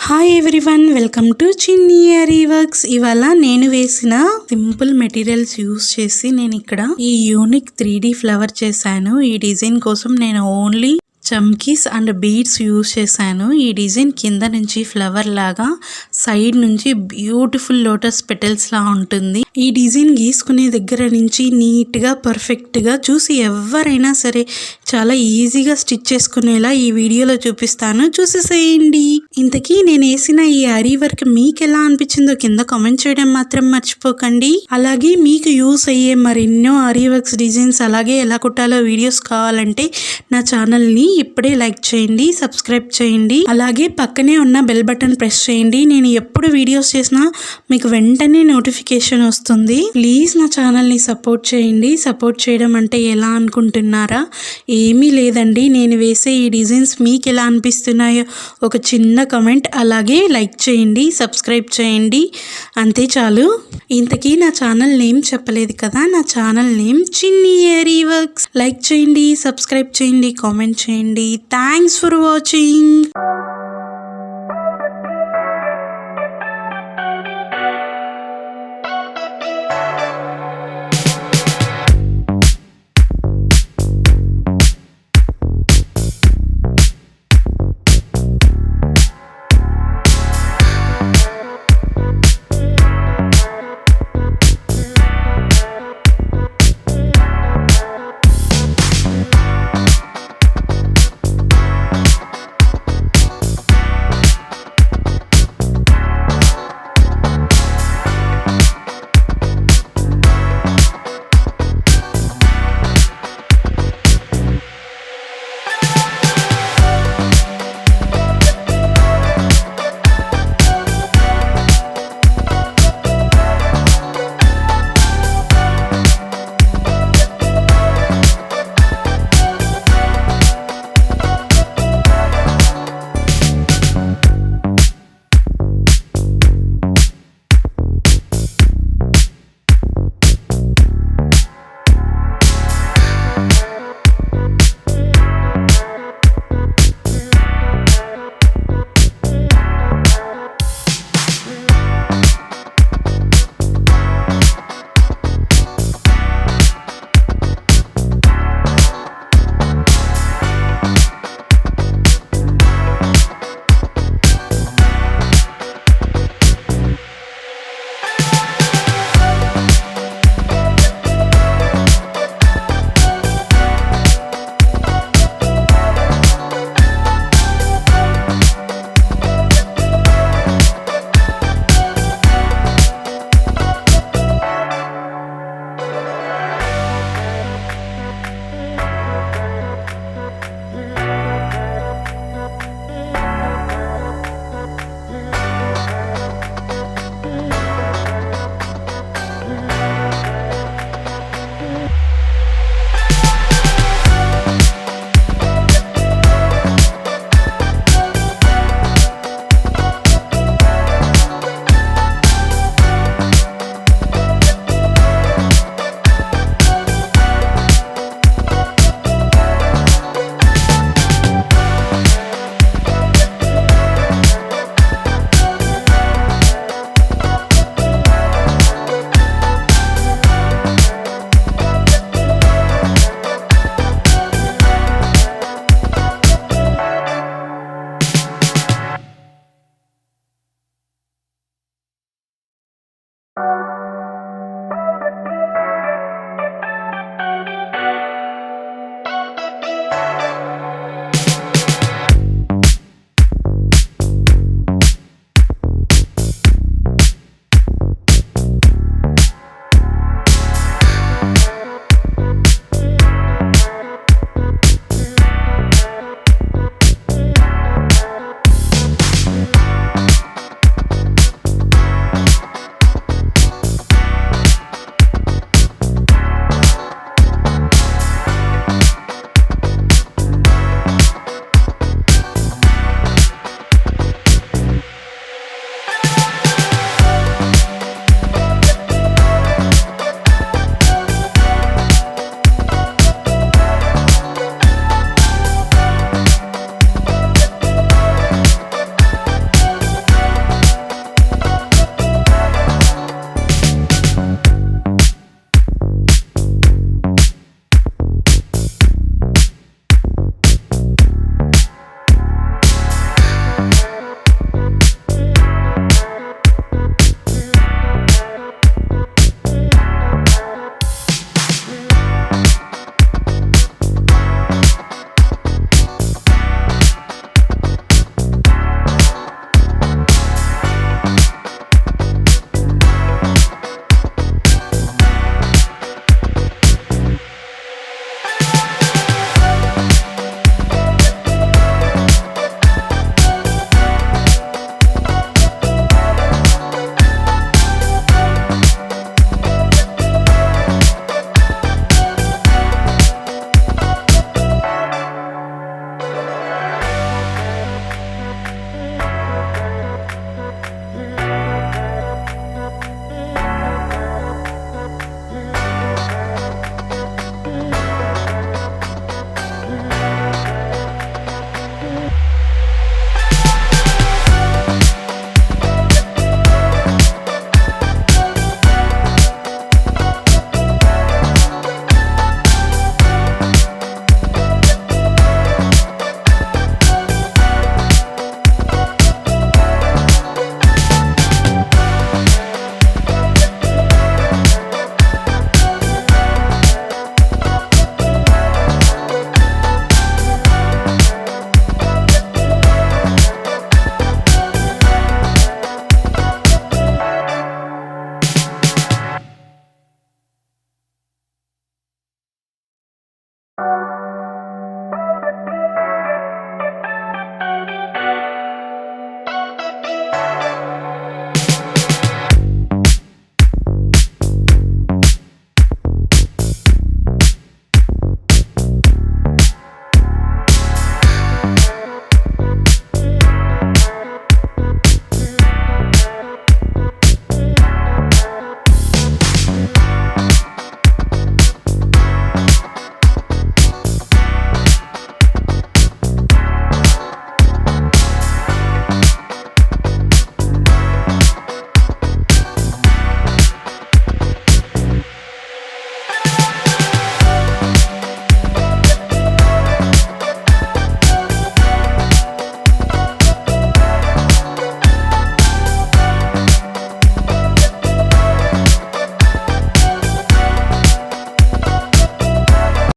Hi everyone, welcome to చిన్ని ఆరి works. ఇవాళ నేను వేసిన సింపుల్ మెటీరియల్స్ యూస్ చేసి నేను ఇక్కడ ఈ యూనిక్ 3D ఫ్లవర్ చేశాను. ఈ డిజైన్ కోసం నేను ఓన్లీ చమ్కీస్ అండ్ బీడ్స్ యూస్ చేశాను. ఈ డిజైన్ కింద నుంచి ఫ్లవర్ లాగా, సైడ్ నుంచి బ్యూటిఫుల్ లోటస్ పెటల్స్ లా ఉంటుంది. ఈ డిజైన్ గీసుకునే దగ్గర నుంచి నీట్ గా పర్ఫెక్ట్ గా చూసి ఎవరైనా సరే చాలా ఈజీగా స్టిచ్ చేసుకునేలా ఈ వీడియోలో చూపిస్తాను, చూసేసేయండి. ఇంతకీ నేను వేసిన ఈ ఆరీ వర్క్ మీకు ఎలా అనిపించిందో కింద కామెంట్ చేయడం మాత్రం మర్చిపోకండి. అలాగే మీకు యూస్ అయ్యే మరెన్నో ఆరీ వర్క్స్ డిజైన్స్ అలాగే ఎలా కుట్టాలో వీడియోస్ కావాలంటే నా ఛానల్ ని ఇప్పుడే లైక్ చేయండి, సబ్స్క్రైబ్ చేయండి. అలాగే పక్కనే ఉన్న బెల్ బటన్ ప్రెస్ చేయండి. నేను ఎప్పుడు వీడియోస్ చేసినా మీకు వెంటనే నోటిఫికేషన్ వస్తుంది. ప్లీజ్ నా ఛానల్ ని సపోర్ట్ చేయండి. సపోర్ట్ చేయడం అంటే ఎలా అనుకుంటున్నారా? ఏమీ లేదండి, నేను వేసే ఈ డిజైన్స్ మీకు ఎలా అనిపిస్తున్నాయో ఒక చిన్న కమెంట్, అలాగే లైక్ చేయండి, సబ్స్క్రైబ్ చేయండి, అంతే చాలు. ఇంతకీ నా ఛానల్ నేమ్ చెప్పలేదు కదా, నా ఛానల్ నేమ్ చిన్ని ఆరి వర్క్స్. లైక్ చేయండి, సబ్స్క్రైబ్ చేయండి, కామెంట్ చేయండి. Thanks for watching.